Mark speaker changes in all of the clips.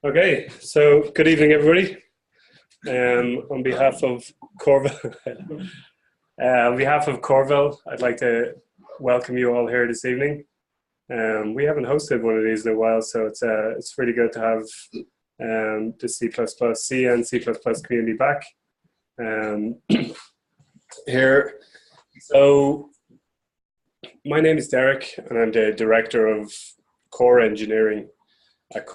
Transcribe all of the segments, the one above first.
Speaker 1: Okay, so good evening, everybody. On behalf of Corville, I'd like to welcome you all here this evening. We haven't hosted one of these in a while, so it's really good to have the C and C++ community back here. So my name is Derek, and I'm the director of core engineering at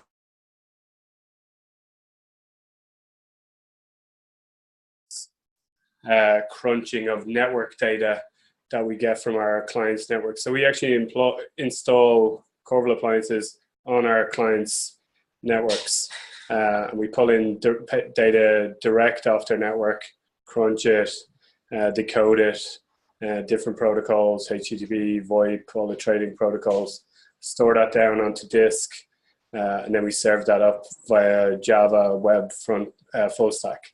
Speaker 1: crunching of network data that we get from our clients' network. So we actually install Corville appliances on our clients' networks. And we pull in data direct off their network, crunch it, decode it, different protocols, HTTP, VoIP, all the trading protocols, store that down onto disk, and then we serve that up via Java web front full stack.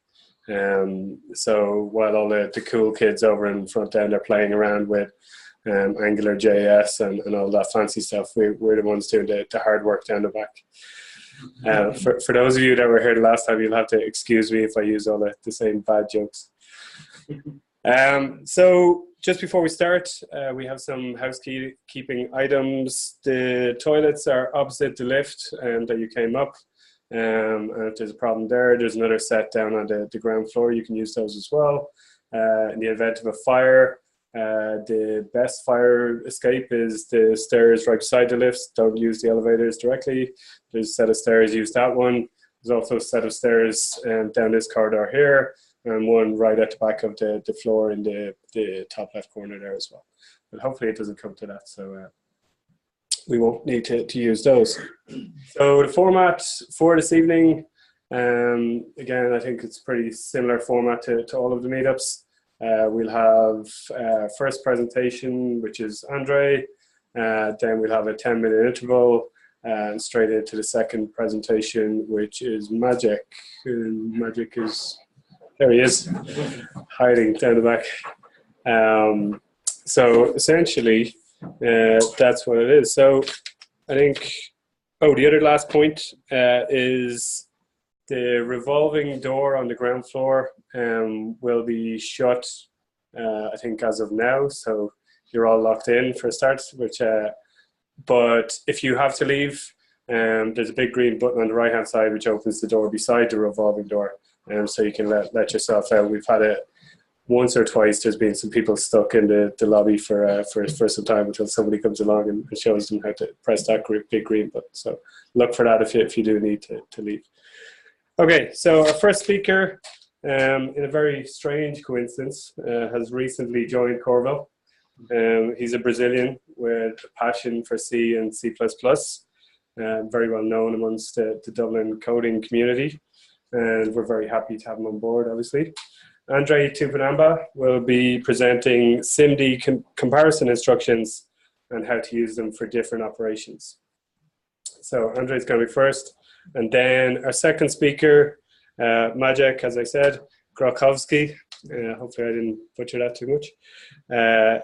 Speaker 1: So while all the cool kids over in front end are playing around with Angular JS and all that fancy stuff, we're the ones doing the hard work down the back. For those of you that were here the last time, you'll have to excuse me if I use all the same bad jokes. So just before we start, we have some housekeeping items. The toilets are opposite the lift that you came up. And if there's a problem there's another set down on the ground floor. You can use those as well. In the event of a fire, the best fire escape is the stairs right beside the lifts. Don't use the elevators directly. There's a set of stairs, use that one. There's also a set of stairs down this corridor here, and one right at the back of the floor in the top left corner there as well. But hopefully it doesn't come to that, so we won't need to use those. So the format for this evening, again, I think it's a pretty similar format to all of the meetups. We'll have first presentation, which is André. Then we'll have a 10-minute interval, and straight into the second presentation, which is Magic. Magic is, there he is, hiding down the back. So essentially, that's what it is. So I think, the other last point is the revolving door on the ground floor will be shut, I think, as of now. So you're all locked in for a start, but if you have to leave, there's a big green button on the right-hand side which opens the door beside the revolving door, so you can let yourself out. We've had it once or twice. There's been some people stuck in the lobby for some time until somebody comes along and shows them how to press that big green button. So look for that if you do need to leave. Okay, so our first speaker, in a very strange coincidence, has recently joined Corville. He's a Brazilian with a passion for C and C++, very well known amongst the Dublin coding community, and we're very happy to have him on board, obviously. André Tupinambá will be presenting SIMD comparison instructions and how to use them for different operations. So André is going to be first, and then our second speaker, Maciek, as I said, Grokowski, hopefully I didn't butcher that too much,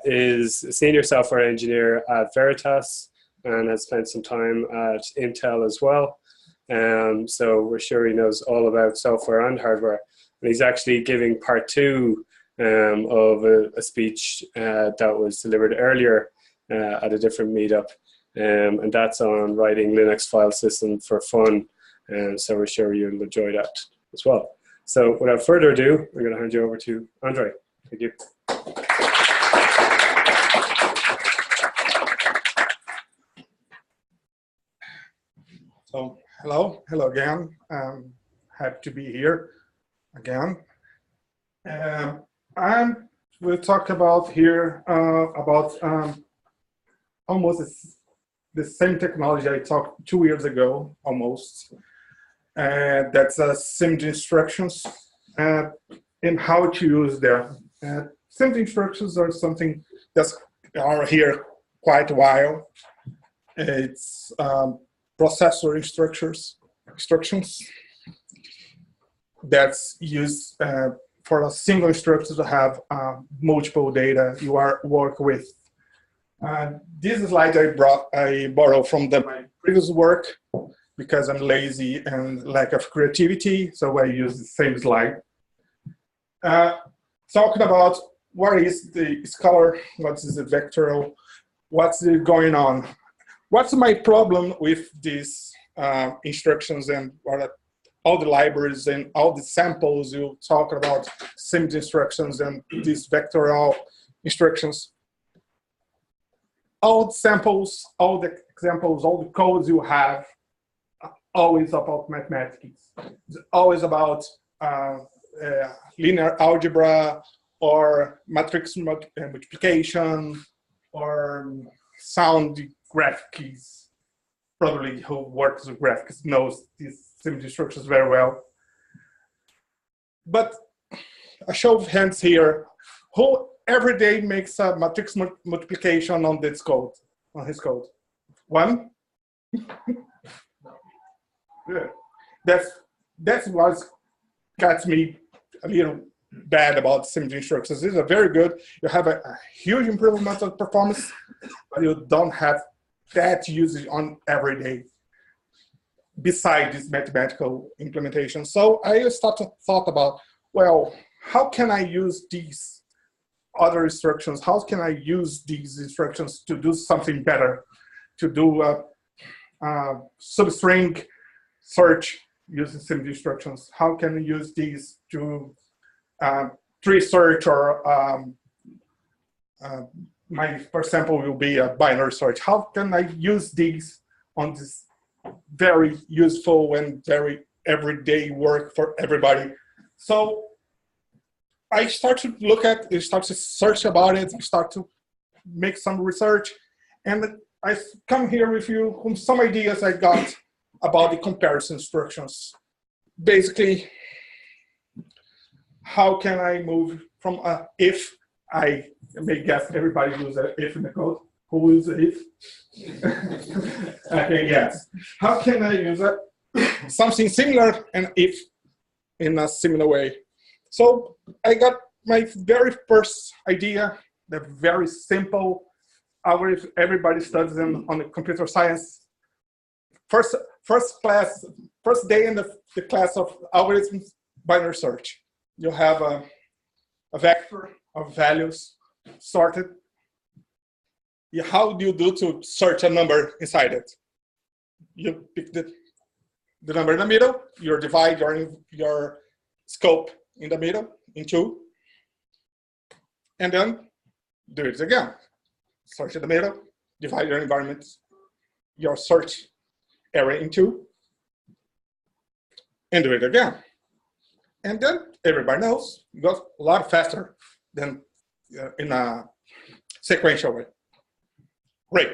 Speaker 1: is a senior software engineer at Veritas and has spent some time at Intel as well. So we're sure he knows all about software and hardware. And he's actually giving part 2 of a speech that was delivered earlier at a different meetup. And that's on writing Linux file system for fun. So we're sure you'll enjoy that as well. So without further ado, I'm going to hand you over to André. Thank you.
Speaker 2: So hello again. Happy to be here again. And we'll talk about here about almost the same technology I talked 2 years ago, almost. That's SIMD instructions and how to use them. SIMD instructions are something that are here quite a while. It's processor instructions that's used for a single instruction to have multiple data you work with. This slide I borrowed from my previous work. because I'm lazy and lack of creativity, so I use the same slide. Talking about what is the scalar, what is the vectorial, what's going on. What's my problem with these instructions and all the libraries and all the samples you talk about SIMD instructions and these vectorial instructions? All the samples, all the examples, all the codes you have are always about mathematics. It's always about linear algebra or matrix multiplication or sound graphics. Probably who works with graphics knows these SIMD instructions very well. But a show of hands here, who every day makes a matrix multiplication on this code, on his code? One? Good. That's what got me a little bad about SIMD instructions. These are very good. You have a huge improvement of performance, but you don't have that usage on every day beside this mathematical implementation. So I thought about, well, how can I use these other instructions? How can I use these instructions to do something better? To do substring search using SIMD instructions. How can I use these to tree search, or my first sample will be a binary search. How can I use these on this very useful and very everyday work for everybody? So I start to look at it, start to search about it, start to make some research, and I come here with you with some ideas I got about the comparison instructions. Basically, how can I move from a if? I may guess everybody uses an if in the code. Who uses if? Okay, yes. How can I use something similar and if in a similar way? So I got my very first idea, the very simple algorithm everybody studies on the computer science. First day in the class of algorithms, binary search. You have a vector of values sorted. How do you do to search a number inside it? You pick the number in the middle, you divide your scope in the middle in two, and then do it again. Search in the middle, divide your environment, your search area in two, and do it again. And then everybody knows it goes a lot faster than in a sequential way. Great.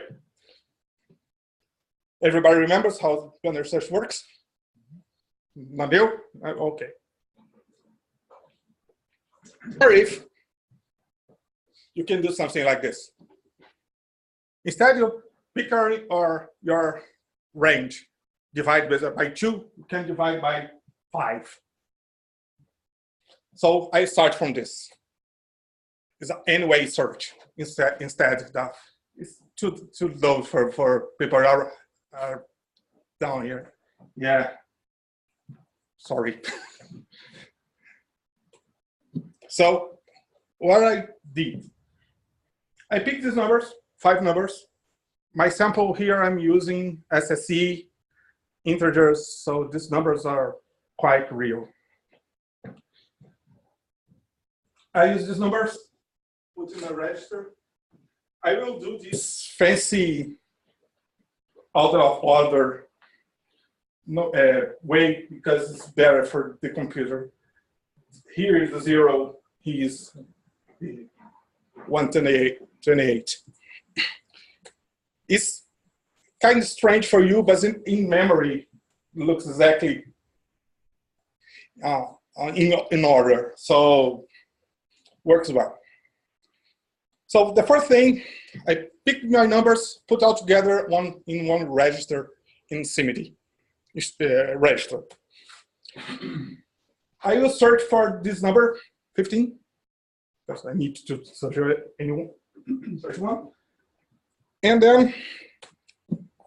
Speaker 2: Everybody remembers how binary search works? Nabil? Okay. Or if you can do something like this. Instead you pick your range, divide by 2, you can divide by 5. So I start from this. It's an n-way search instead. It's too low for people are down here. Yeah. Sorry. So what I did, I picked these numbers, 5 numbers. My sample here, I'm using SSE integers, so these numbers are quite real. I use these numbers, put in a register. I will do this fancy order of order way because it's better for the computer. Here is the 0, he is 128. It's kind of strange for you, but in memory, it looks exactly in order. So works well. So the first thing, I pick my numbers, put all together in one register in SIMD register. I will search for this number, 15, because I need to search one. And then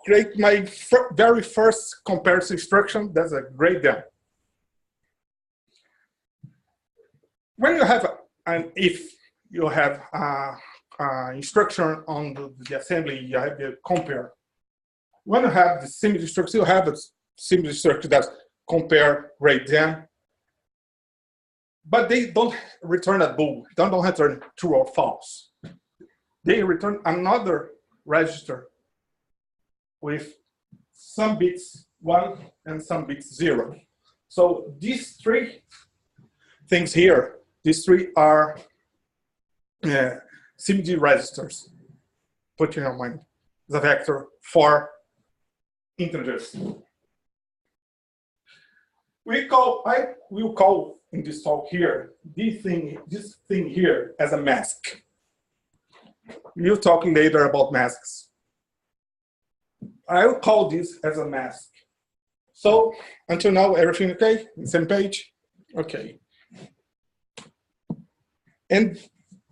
Speaker 2: create my very first comparison instruction. That's a great demo. When you have if you have instruction on the assembly, you have the compare. When you have the SIMD instruction, you have a SIMD instruction that compare rate them, but they don't return a bool. They don't return true or false. They return another register with some bits 1 and some bits 0. So these three things here, these three are SIMD registers. Put in your mind the vector for integers. I will call in this talk here this thing here as a mask. We're talking later about masks. I will call this as a mask. So until now, everything okay? Same page? Okay. And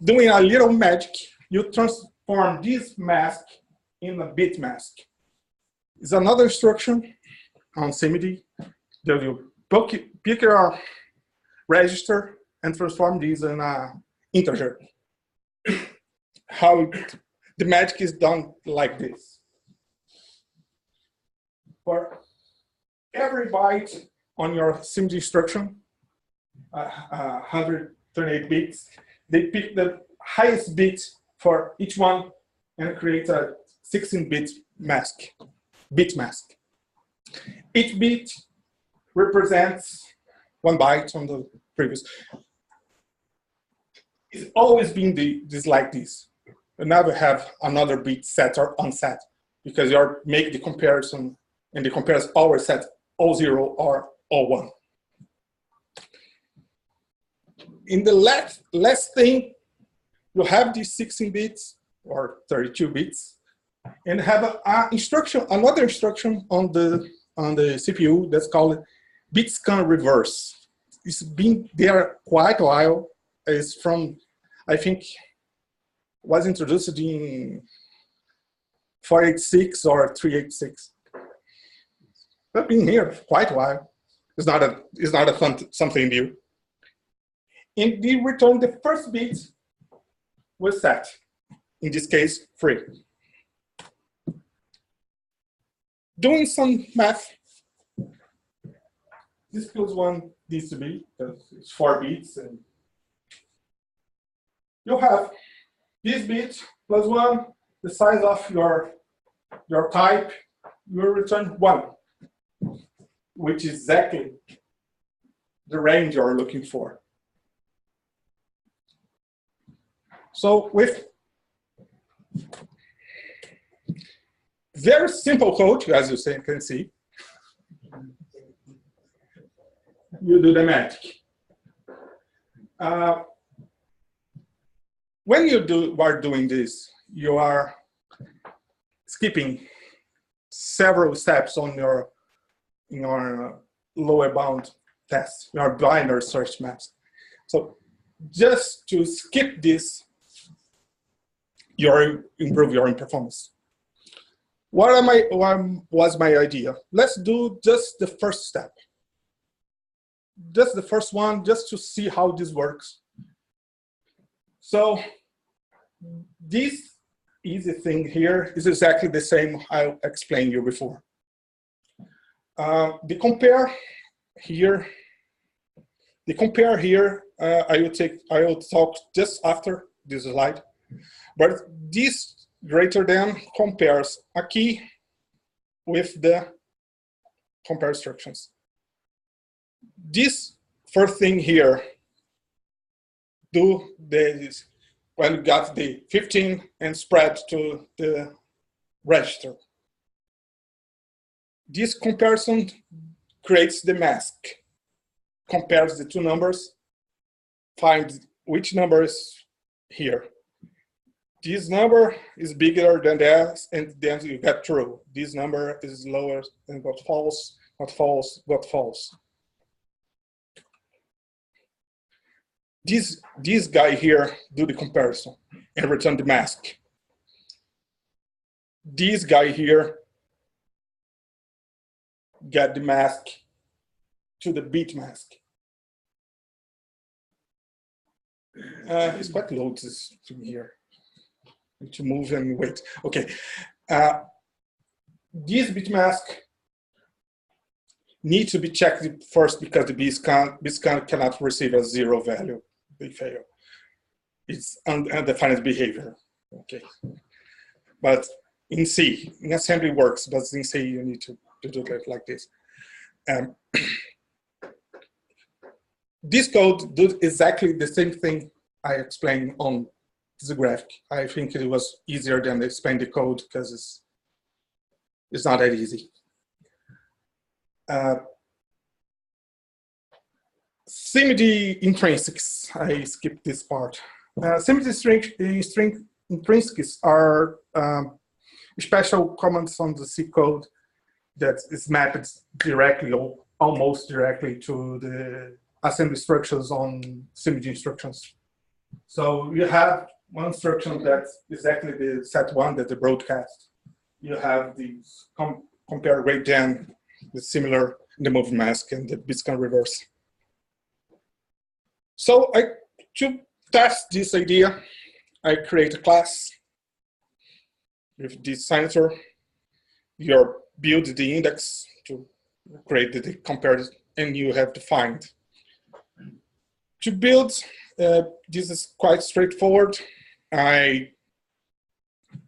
Speaker 2: doing a little magic, you transform this mask in a bit mask. It's another instruction on SIMD that you pick your register and transform this in an integer. How the magic is done like this. For every byte on your SIMD instruction, 128 bits, they pick the highest bit for each one and create a 16-bit mask, bit mask. Each bit represents 1 byte on the previous. It's always been like this. You never have another bit set or unset because you're making the comparison, and the comparison always set 00 or 01. In the last thing, you have these 16 bits or 32 bits, and have another instruction on the CPU that's called bit scan reverse. It's been there quite a while. It's from, I think, was introduced in 486 or 386. I've been here quite a while. It's not something new. And we return the first bit was set. In this case, 3. Doing some math, this plus 1 needs to be, because it's 4 bits. And you have this bit plus 1, the size of your type, you will return 1, which is exactly the range you're looking for. So with very simple code, as you can see, you do the magic. When you are doing this, you are skipping several steps on your lower bound test, your binary search maps. So just to skip this, you improve your performance. What was my idea? Let's do just the first step. Just the first one, just to see how this works. So this easy thing here is exactly the same I explained you before. The compare here, I will talk just after this slide. But this greater than compares a key with the compare instructions. This first thing here, do this when you got the 15 and spread to the register. This comparison creates the mask, compares the two numbers, finds which number is here. This number is bigger than that, and then you get true. This number is lower and got false, got false, got false. This guy here do the comparison and return the mask. This guy here get the mask to the bit mask. It's quite low this thing here. Need to move and wait. Okay. This bit mask needs to be checked first because the bscan cannot receive a 0 value. They fail. It's undefined behavior. Okay. But in C, in assembly works, but in C you need to do it like this. This code does exactly the same thing I explained on this graphic. I think it was easier than explain the code because it's not that easy. SIMD intrinsics, I skipped this part. SIMD string intrinsics are special comments on the C code that is mapped directly or almost directly to the assembly instructions on SIMD instructions. So you have one instruction that's exactly the set one that the broadcast. You have the compare rate gen, the similar in the move mask and the bitscan reverse. So to test this idea, I create a class with this senator. You build the index to create the compare, and you have to find. To build, this is quite straightforward. I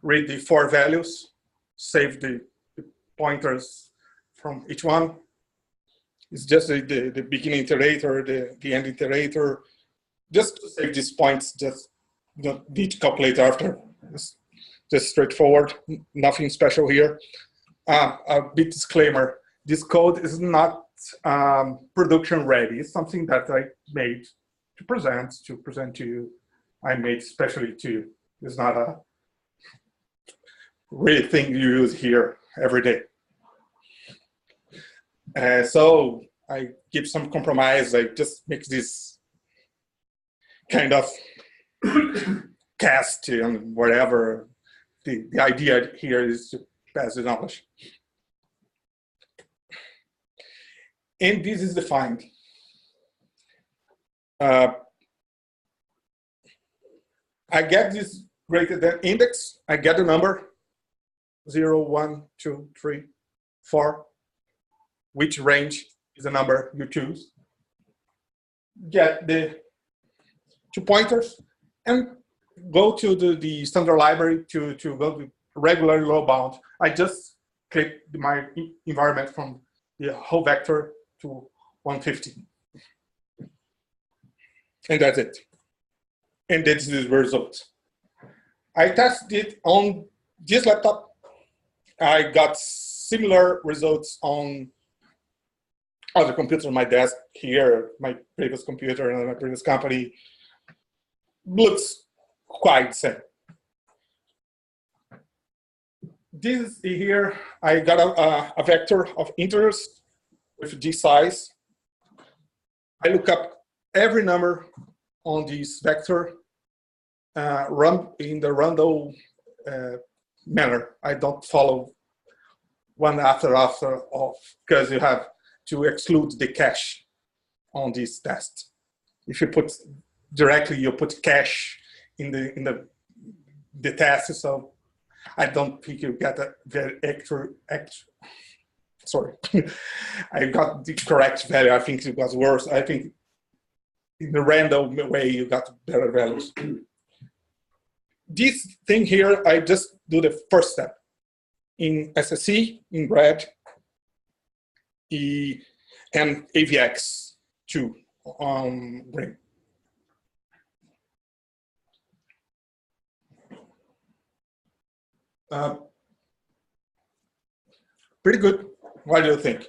Speaker 2: read the 4 values, save the pointers from each one. It's just the beginning iterator, the end iterator. Just to save these points, just don't need to calculate after. It's just straightforward, nothing special here. A bit disclaimer, this code is not production ready. It's something that I made to present to you. I made especially to you. It's not a real thing you use here every day. So I give some compromise. I just make this kind of cast and whatever. The idea here is to pass the knowledge. And this is defined. I get this greater than index. I get a number 0, 1, 2, 3, 4. Which range is the number you choose. Get the 2 pointers and go to the standard library to go to regular low bound. I just clip my environment from the whole vector to 150. And that's it. And that's the result. I tested it on this laptop. I got similar results on other computers on my desk here, my previous computer and my previous company. Looks quite the same. This here, I got a vector of integers with this size. I look up every number on this vector, run in the random manner. I don't follow one after of, because you have to exclude the cache on this test. If you put directly, you put cache in the test, so I don't think you get a very sorry. I got the correct value. I think it was worse. I think in the random way you got better values. This thing here, I just do the first step. In SSE, in red, and AVX2 green. Pretty good. What do you think?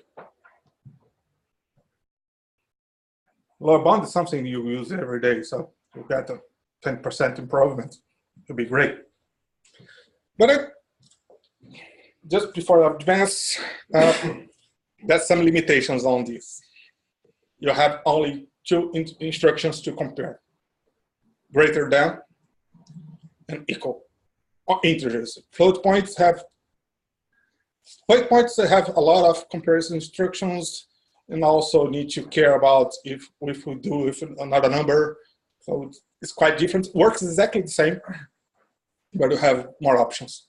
Speaker 2: Lower bound is something you use every day, so you got a 10% improvement. It'll be great. But just before I advance, there's some limitations on this. You have only 2 instructions to compare: greater than and equal, or integers. Float points have Waypoints, they have a lot of comparison instructions, and also need to care about if we do with another number. So it's quite different. Works exactly the same, but you have more options.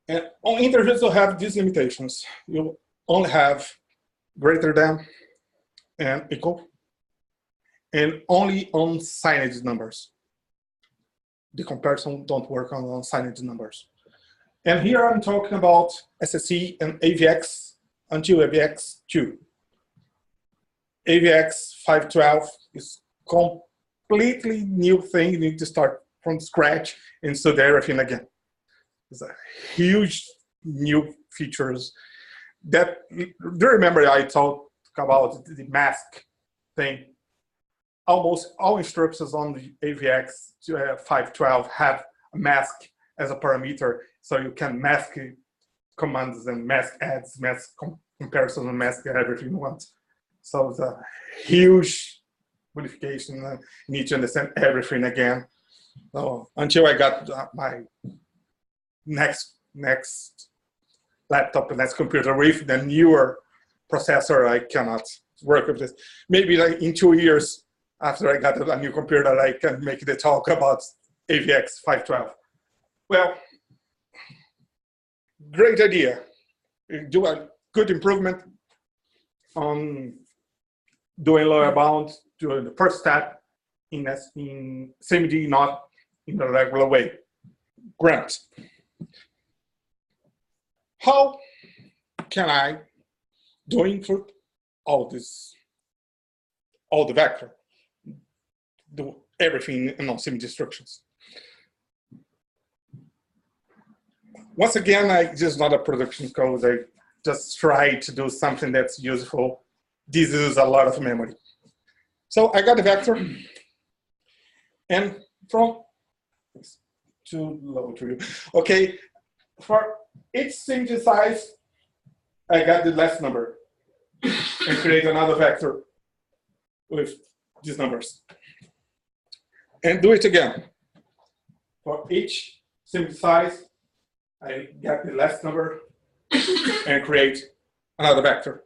Speaker 2: And on integers, you have these limitations. You only have greater than and equal, and only on signed numbers. The comparison don't work on signed numbers. And here I'm talking about SSE and AVX until AVX2. AVX 512 is completely new thing. You need to start from scratch and study everything again. It's a huge new features. That, do you remember I talked about the mask thing? Almost all instructions on the AVX 512 have a mask as a parameter, so you can mask commands and mask adds, mask comparison, and mask everything you want. So it's a huge modification. You need to understand everything again. So until I got my next laptop, next computer with the newer processor, I cannot work with this. Maybe like in 2 years after I got a new computer, I can make the talk about AVX 512. Well, great idea. You do a good improvement on doing lower bound, doing the first step in SIMD, not in the regular way. Grant. How can I doing for all this, all the vector, do everything in non-SIMD instructions? Once again, I just not a production code. I just try to do something that's useful. This uses a lot of memory. So I got a vector, and from too low to you. Okay, for each SIMD size, I got the last number and create another vector with these numbers. And do it again. For each SIMD size, I get the last number and create another vector.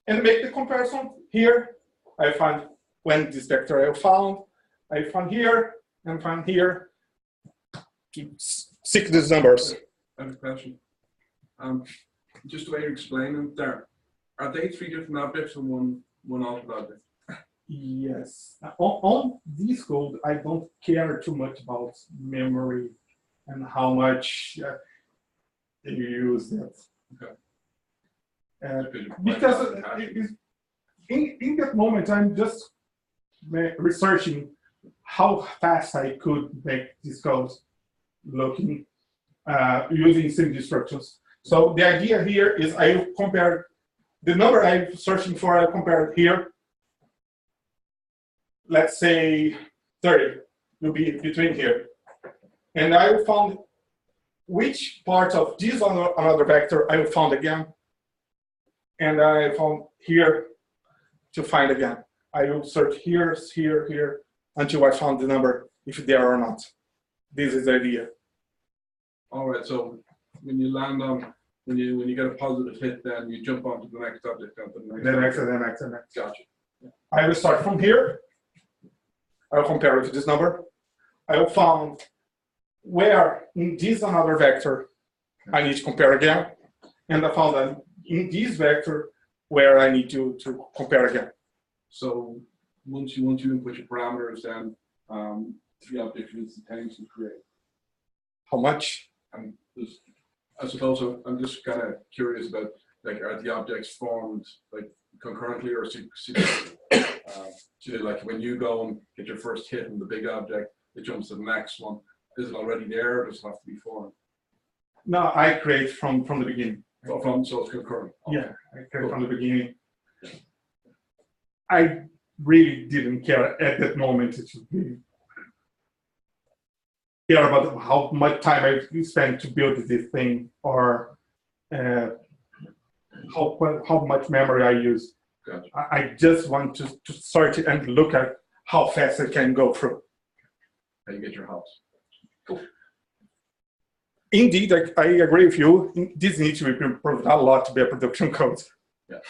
Speaker 2: And make the comparison here. I find when this vector I found here and find here to seek these numbers.
Speaker 3: I have a question. Just the way you explain them there, are they 3 different objects or one altered object?
Speaker 2: Yes. On this code, I don't care too much about memory and how much you use that.
Speaker 3: Okay.
Speaker 2: Because in that moment, I'm just researching how fast I could make this code looking using SIMD instructions. So the idea here is I compare the number I'm searching for, I compare here. Let's say 30 will be between here. And I found which part of this another vector I found again. And I found here to find again. I will search here, here, here, until I found the number, if they are or not. This is the idea.
Speaker 3: All right, so when you land on, when you get a positive hit, then you jump onto the next object.
Speaker 2: The next.
Speaker 3: Gotcha.
Speaker 2: Yeah. I will start from here. I will compare it to this number. I will find where in this another vector I need to compare again. And I found that in this vector where I need to compare again.
Speaker 3: So once you input your parameters, then the object is instantaneously create.
Speaker 2: How much?
Speaker 3: I suppose I'm just kind of curious about, like, are the objects formed like concurrently or like when you go and get your first hit in the big object, it jumps to the next one. Is it already there, or does it have to be formed?
Speaker 2: No, I create from the beginning.
Speaker 3: So it's concurrent.
Speaker 2: Yeah, I create from the beginning. I really didn't care at that moment. It should be care about how much time I spent to build this thing, or how much memory I use.
Speaker 3: Gotcha.
Speaker 2: I just want to search it and look at how fast I can go through.
Speaker 3: And you get your house.
Speaker 2: Cool. Indeed, I agree with you. This needs to be improved a lot to be a production code.
Speaker 3: Yeah.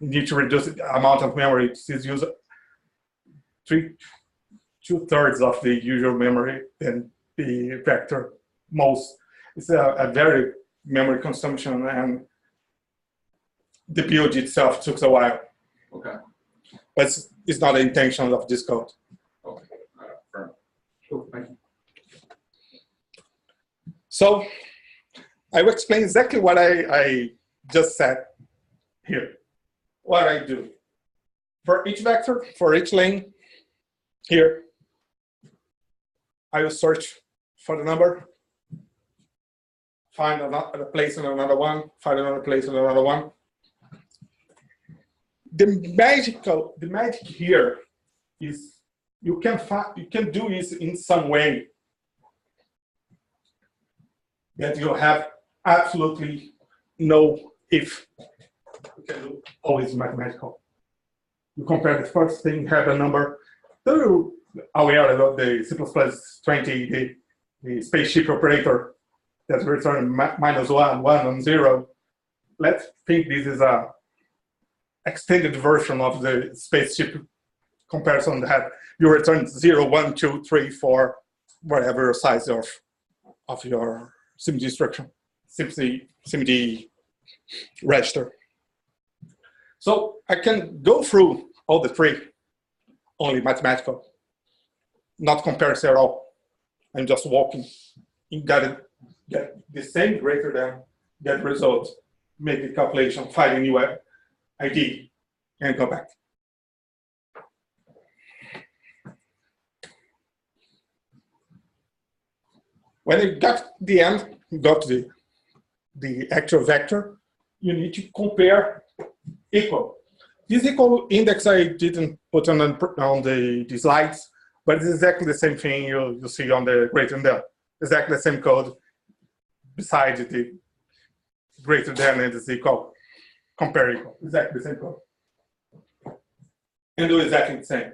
Speaker 2: You need to reduce the amount of memory. It's use 2/3 of the usual memory and the vector most. It's a very memory consumption, and the build itself took a while.
Speaker 3: Okay.
Speaker 2: But it's not the intention of this code.
Speaker 3: Okay. Fair. Cool. Thank you.
Speaker 2: So I will explain exactly what I just said here. What I do. For each vector, for each lane, here, I will search for the number, find another place in another one, find another place in another one. The magic here is you can do this in some way that you have absolutely no if. You can do always mathematical. You compare the first thing, have a number. So aware of the C++20, the spaceship operator that returns -1, 1, and 0. Let's think this is a extended version of the spaceship comparison that you return 0, 1, 2, 3, 4, whatever size of your SIMD instruction, SIMD register. So I can go through all the three, only mathematical, not comparison at all. I'm just walking, get the same greater than, get results, make the calculation, find a new ID, and go back. When you got the end, you got the actual vector, you need to compare equal. This equal index I didn't put on the slides, but it's exactly the same thing you see on the greater than. Exactly the same code besides the greater than and the equal. Compare equal, exactly the same code. And do exactly the same.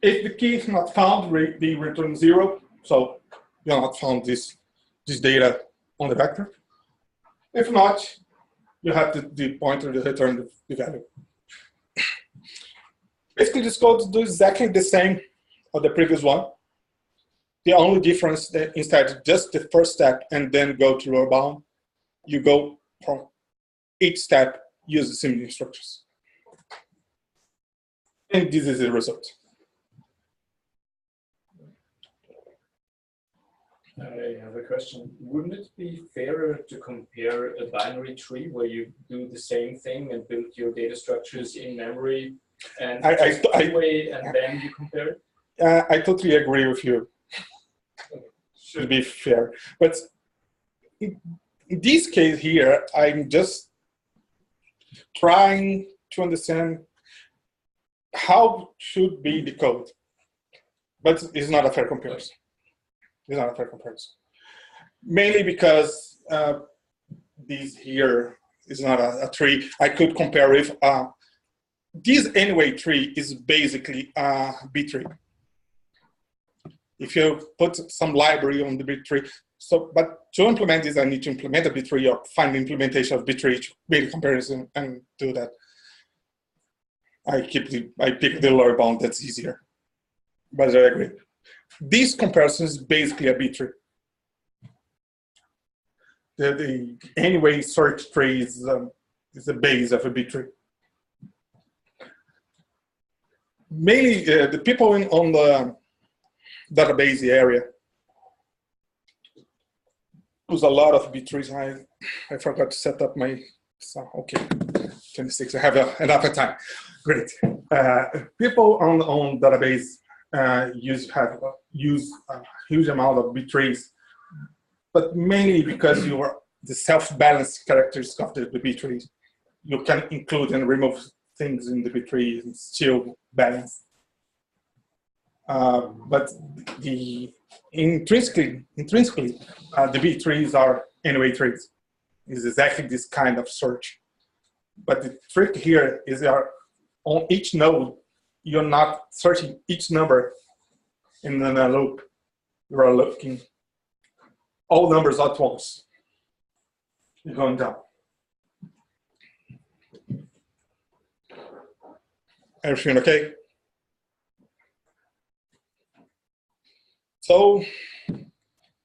Speaker 2: If the key is not found, we return 0. So you have not found this data on the vector. If not, you have the pointer to return the value. Basically, this code does exactly the same of the previous one. The only difference that instead of just the first step and then go to lower bound, you go from each step, use the SIMD instructions. And this is the result.
Speaker 4: I have a question. Wouldn't it be fairer to compare a binary tree where you do the same thing and build your data structures in memory and way, and then you compare it?
Speaker 2: I totally agree with you. To be fair, but in this case here, I'm just trying to understand how should be the code, but it's not a fair comparison. It's not a fair comparison. Mainly because this here is not a tree. I could compare with this anyway tree is basically a B tree. If you put some library on the B tree, but to implement this, I need to implement a B tree or find the implementation of B tree to make a comparison and do that. I pick the lower bound. That's easier. But I agree. This comparison is basically a B tree. The anyway search tree is the base of a B tree. Mainly, the people on the database area use a lot of B trees. I forgot to set up my. So, okay, 26. I have enough time. Great. People on database use a huge amount of B trees, but mainly because the self-balanced characteristics of the B trees. You can include and remove things in the B tree and still balance. But intrinsically, the B trees are anyway trees. It's exactly this kind of search. But the trick here is on each node, you're not searching each number in a loop. You are looking all numbers at once. You're going down. Everything okay? So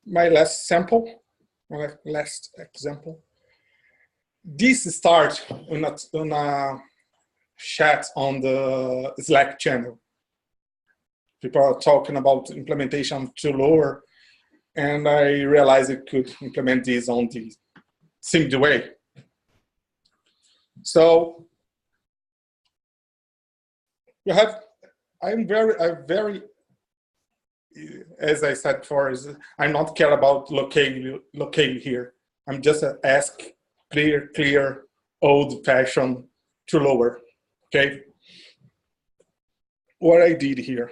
Speaker 2: my last example. This starts on a chat on the Slack channel. People are talking about implementation of ToLower, and I realized I could implement this on the SIMD way. So you have, I'm very, as I said before, I'm not care about locale here. I'm just ask clear, old-fashioned ToLower. Okay. What I did here,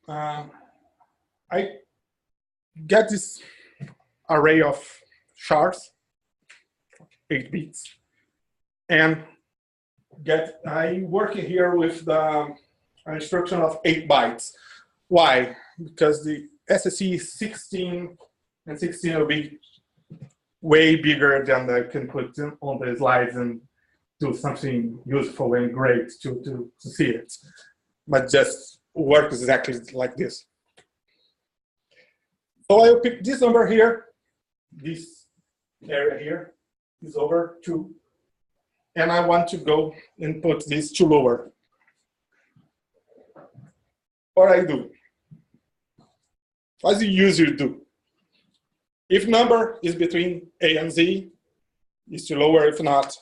Speaker 2: I get this array of shards, 8 bits, and I work here with the instruction of 8 bytes. Why? Because the SSE is 16, and 16 will be way bigger than I can put on the slides and do something useful and great to see it. But just work exactly like this. So I'll pick this number here, this area here is over 2, and I want to go and put this ToLower. What I do? As you usually do. If number is between A and Z, is ToLower. If not,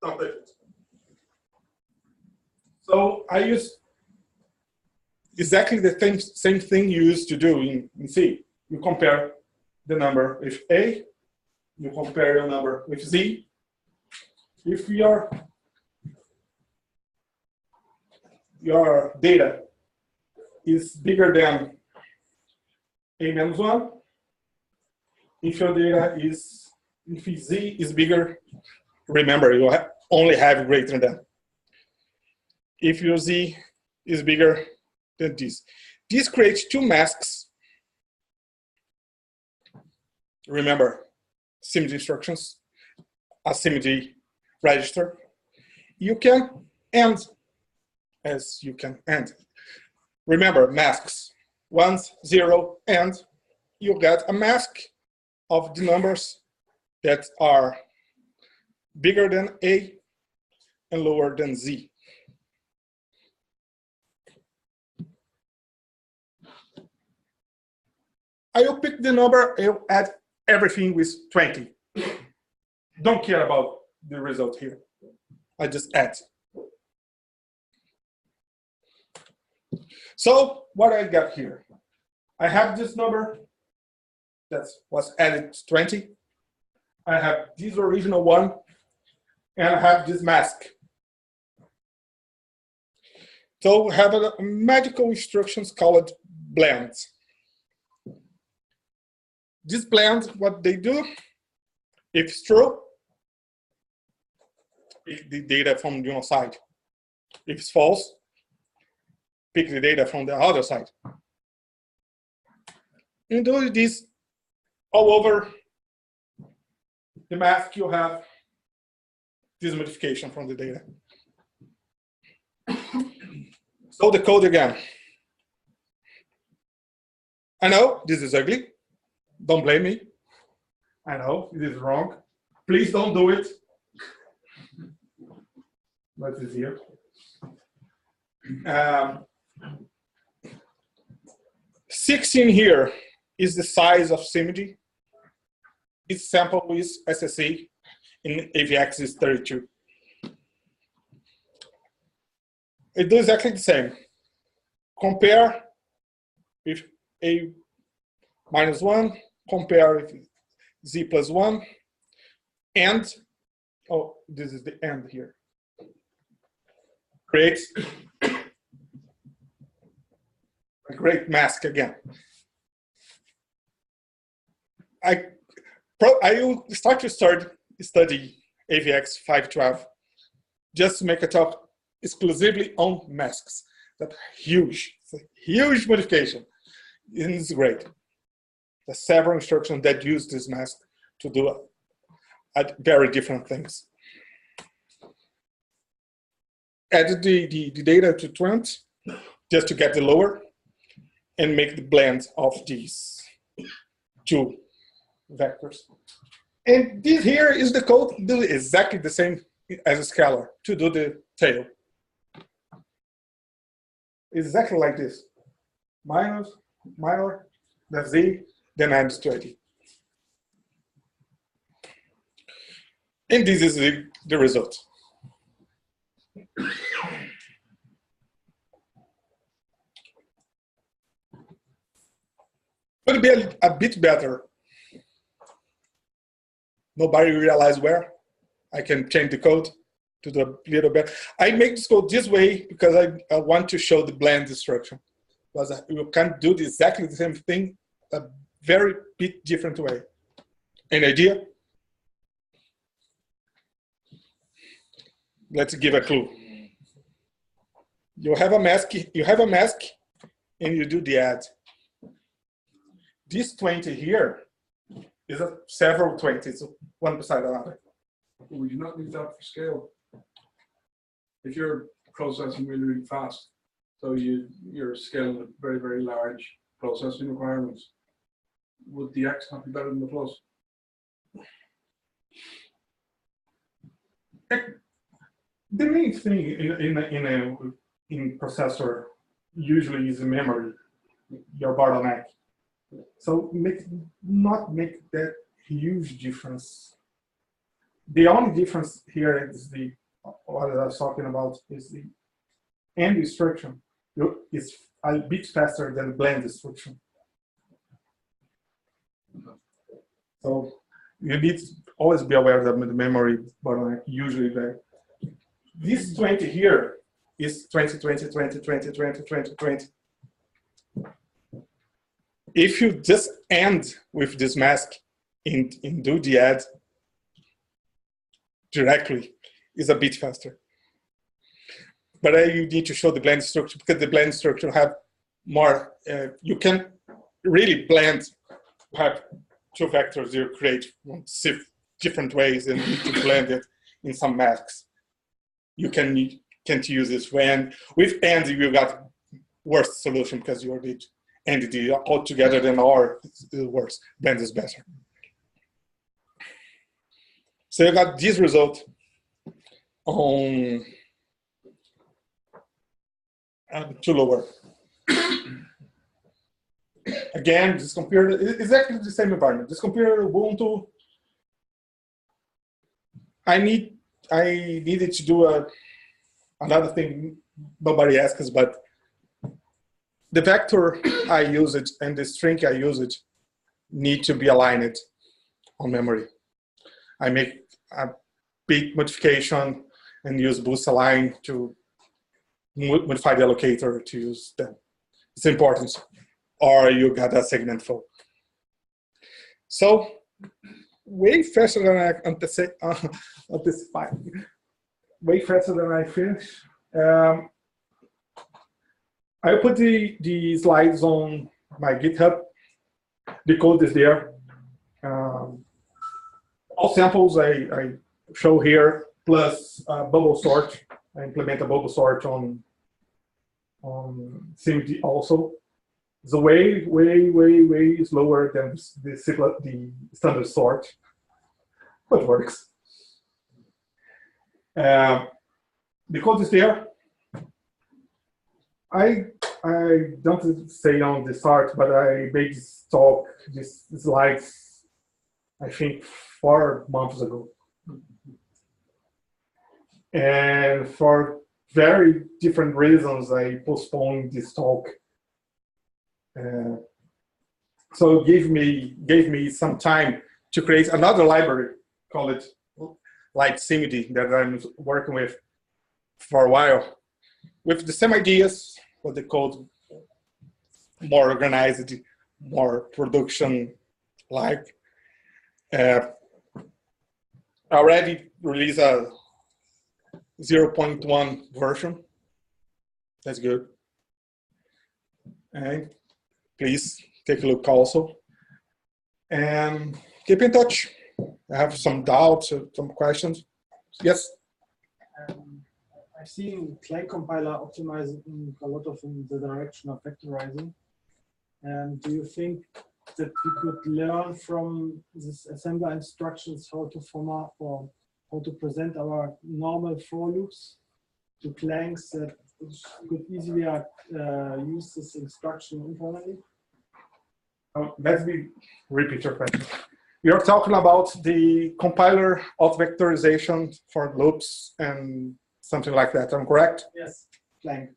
Speaker 2: not it. So I use exactly the same thing you used to do in C. You compare the number with A, you compare your number with Z. If your data is bigger than A-1, if your data is, if Z is bigger, remember you only have greater than. If your Z is bigger than this creates 2 masks. Remember, SIMD instructions, a SIMD register. You can end as you can end. Remember, masks, 1, 0, and you get a mask of the numbers that are bigger than A and lower than Z. I will pick the number, I will add everything with 20. Don't care about the result here. I just add. So what I got here? I have this number that was added to 20. I have this original one, and I have this mask. So we have a magical instructions called blends. This blend, what they do, if it's true, pick the data from the one side. If it's false, pick the data from the other side. And do this all over the mask, you have this modification from the data. So the code again. I know this is ugly. Don't blame me. I know it is wrong. Please don't do it. What is here? 16 here is the size of SIMD. Its sample is SSE, in AVX is 32. It does exactly the same. Compare with A-1, compare with Z+1, and, oh, this is the end here. Creates a great mask again. I will start to study AVX 512 just to make a talk exclusively on masks. That's huge. It's a huge modification. And it's great. There's several instructions that use this mask to do very different things. Add the data to 20 just to get the lower and make the blend of these two vectors. And this here is the code to do exactly the same as a scalar to do the tail. Exactly like this. Minor, that's Z, then minus 20. And this is the result. Could be a bit better. Nobody realized where. I can change the code to do a little bit. I make this code this way because I want to show the blend instruction. Because you can do exactly the same thing a very bit different way. Any idea? Let's give a clue. You have a mask, and you do the add. This 20 here is several 20s, one beside another.
Speaker 3: Would you not need that for scale? If you're processing really, really fast, so you're scaling with very, very large processing requirements, would the X not be better than the plus?
Speaker 2: The main thing in processor usually is memory, your bottleneck. So not make that huge difference. The only difference here is what I was talking about is the end instruction is a bit faster than the blend instruction. So you need to always be aware that the memory bottleneck usually there. This 20 here is 20, 20, 20, 20, 20, 20, 20. If you just end with this mask and do the add directly, is a bit faster. But you need to show the blend structure because the blend structure have more, you can really blend, have two vectors you create different ways and need to blend it in some masks. You can't use this when, with AND you got worst solution because you already ended the all together, then or is worse, blend is better. So you got this result on ToLower. Again, this computer is exactly the same environment. This computer Ubuntu. I needed to do another thing nobody asks, but the vector I use it and the string I use it need to be aligned on memory. I make a big modification and use boost align to modify the allocator to use them. It's important, or you got a segment fault. So way faster than I anticipate, way faster than I finish. I put the slides on my GitHub. The code is there. All samples I show here, plus bubble sort. I implement a bubble sort on SIMD also. It's way slower than the standard sort, but works. The code is there. I don't say on the start, but I made this talk, this slides, I think 4 months ago. And for very different reasons, I postponed this talk. So it gave me some time to create another library, call it like SIMD, that I'm working with for a while, with the same ideas, but the code more organized, more production-like. I already released a 0.1 version. That's good. And please take a look also. And keep in touch. I have some doubts, some questions. Yes?
Speaker 5: I've seen Clang compiler optimizing a lot of in the direction of vectorizing. And do you think that we could learn from this assembler instructions how to format or how to present our normal for loops to Clangs that could easily use this instruction internally?
Speaker 2: Let me repeat your question. You're talking about the compiler of vectorization for loops and something like that, am I correct?
Speaker 5: Yes, Clang.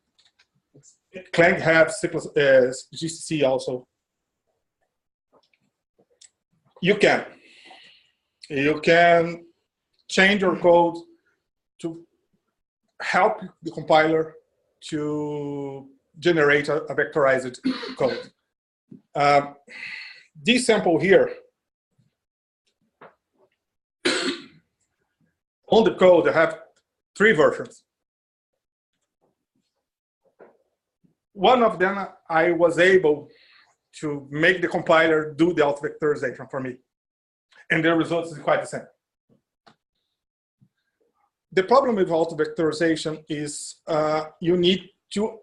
Speaker 2: Clang has GCC also. You can change your code to help the compiler to generate a vectorized code. This sample here, on the code, I have 3 versions. One of them, I was able to make the compiler do the auto-vectorization for me. And the results is quite the same. The problem with auto-vectorization is you need to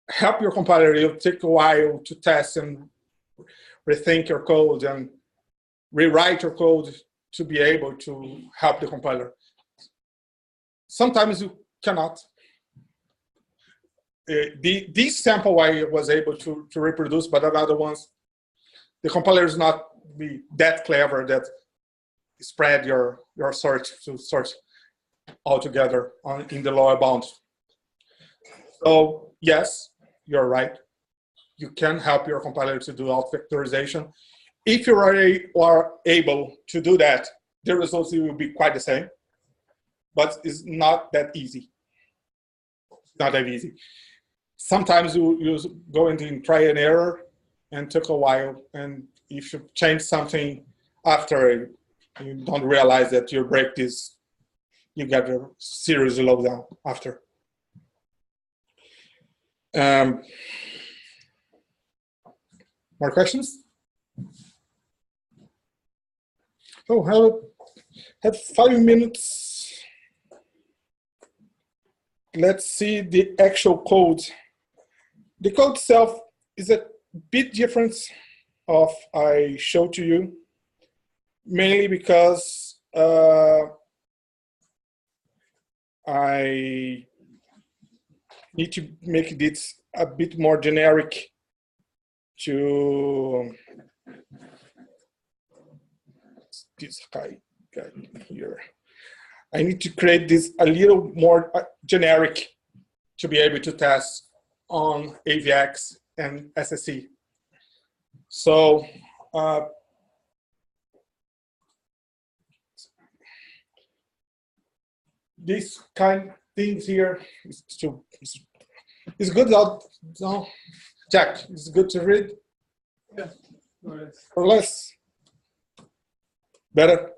Speaker 2: help your compiler. It'll take a while to test and rethink your code and rewrite your code to be able to help the compiler. Sometimes you cannot. This sample I was able to reproduce, but other ones, the compiler is not be that clever that spread your sort to sort altogether in the lower bound. So yes, you're right. You can help your compiler to do auto-vectorization. If you are able to do that, the results will be quite the same, but it's not that easy. It's not that easy. Sometimes you go into try and error and took a while, and if you change something after, you don't realize that you break this, you get a serious slowdown after. More questions? Oh, have 5 minutes. Let's see the actual code. The code itself is a bit different of I showed to you, mainly because I need to make this a bit more generic to this guy here. I need to create this a little more generic to be able to test on AVX and SSE. So this kind of things here is good. No, Jack, it's good to read.
Speaker 5: Yeah, right.
Speaker 2: Or less. Better.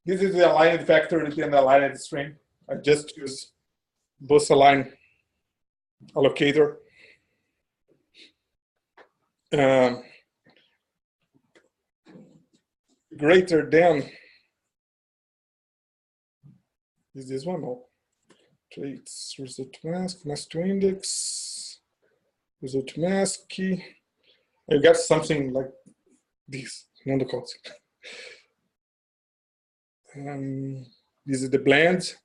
Speaker 2: This is the aligned vector and the aligned string. I just use both align allocator. Greater than is this one? No. Traits, result mask, mask to index, result mask key. I got something like this on the code. This is the blend.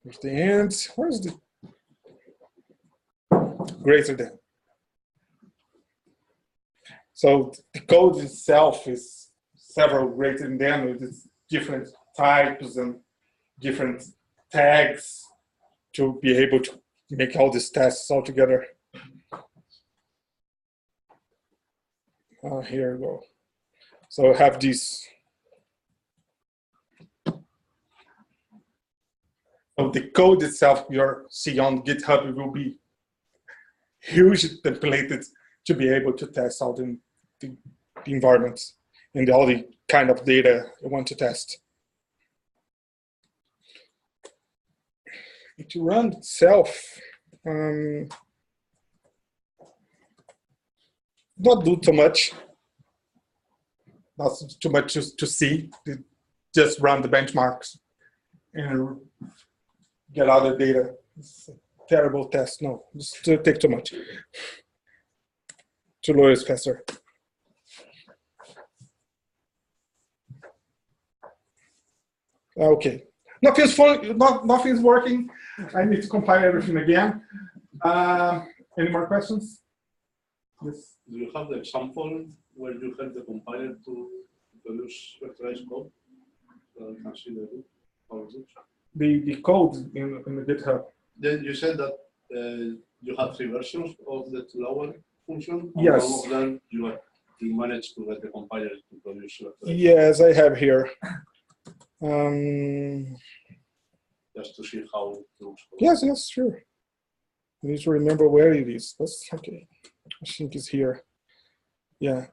Speaker 2: With the end. Where's the greater than? So the code itself is several greater than with different types and different tags to be able to make all these tests all together. Here we go. So I have this. So the code itself you're see on GitHub, it will be huge templated to be able to test all the environments and all the kind of data you want to test. To run itself, Not do too much. Not too much to see. Just run the benchmarks and get out the data. It's a terrible test. No, just to take too much. ToLower is faster. Okay. Nothing's working. I need to compile everything again. Any more questions? Yes.
Speaker 6: Do you have the example where you have the compiler to produce vectorized code? Consider it. How it looks.
Speaker 2: The code in the GitHub.
Speaker 6: Then you said that you have 3 versions of the ToLower function.
Speaker 2: Yes.
Speaker 6: All of them you managed to get the compiler to produce vectorized.
Speaker 2: Yes, I have here.
Speaker 6: Just to see how it looks.
Speaker 2: Yes, sure. I need to remember where it is. That's okay. I think it's here. Yeah.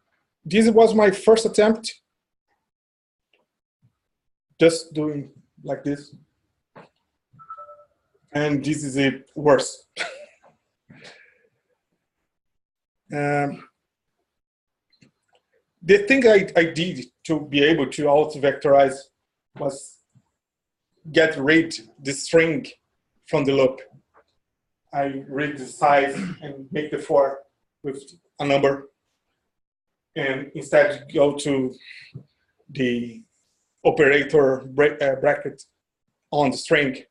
Speaker 2: This was my first attempt. Just doing like this. And this is it worse. The thing I did to be able to auto-vectorize was get rid the string from the loop. I read the size and make the for with a number, and instead go to the operator bracket on the string.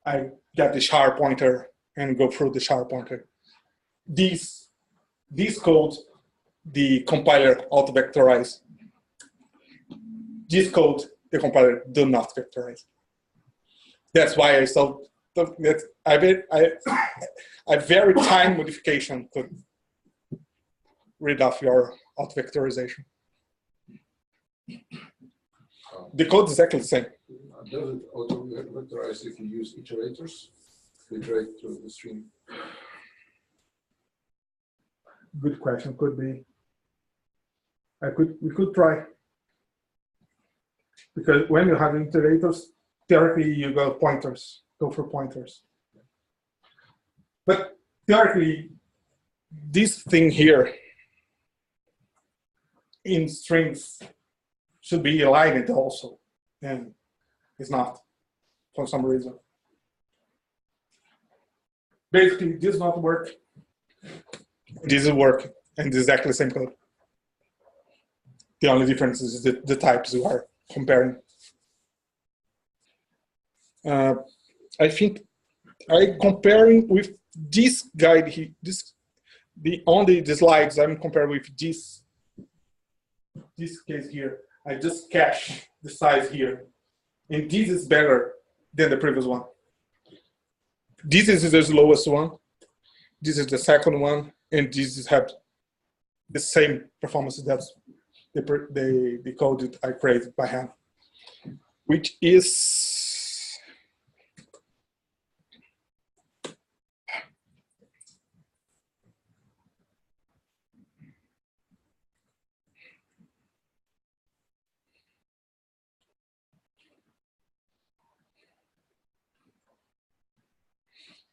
Speaker 2: I get the sharp pointer and go through the sharp pointer. This code, the compiler auto-vectorize. This code, the compiler do not vectorize. That's why I saw that a very tiny modification could rid of your auto-vectorization. The code is exactly the same.
Speaker 7: Does it auto-vectorize if you use iterators to iterate through the string?
Speaker 2: Good question. Could be. We could try. Because when you have iterators, theoretically you go for pointers. But theoretically, this thing here in strings should be aligned also, and it's not for some reason. Basically, this does not work. This will work, and this is exactly the same code. The only difference is the types you are comparing. I think I'm comparing with this guide here. Only the slides I'm comparing with this case here. I just cache the size here, and this is better than the previous one. This is the slowest one. This is the second one, and this have the same performance that's the code that I created by hand, which is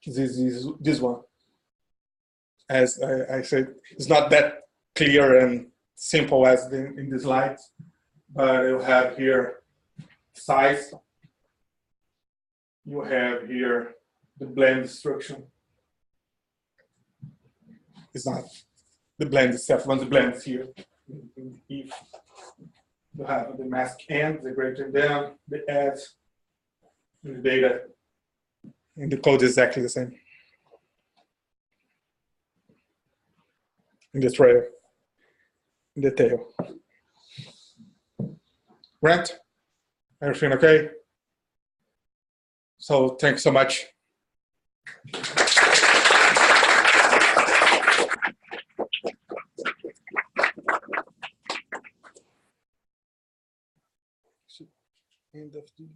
Speaker 2: this one. As I said, it's not that clear and simple as in the slides, but you have here size. You have here the blend instruction. It's not the blend itself. Once the blend is here, if you have the mask and the greater than, the add, and the data, and the code is exactly the same. In the trail, in the tail. Grant, everything okay? So thanks so much. End of the...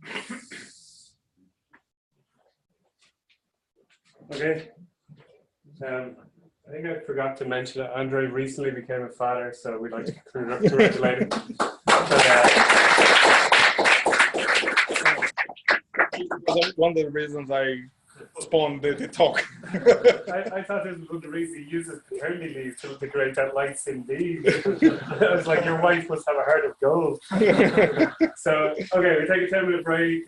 Speaker 1: Okay. I think I forgot to mention that André recently became a father, so we'd like to congratulate him.
Speaker 2: One of the reasons I spawned the talk.
Speaker 1: I thought this was one of the reasons he uses paternity leave to integrate that light SIMD. I was like, your wife must have a heart of gold. So, okay, we take a 10-minute break.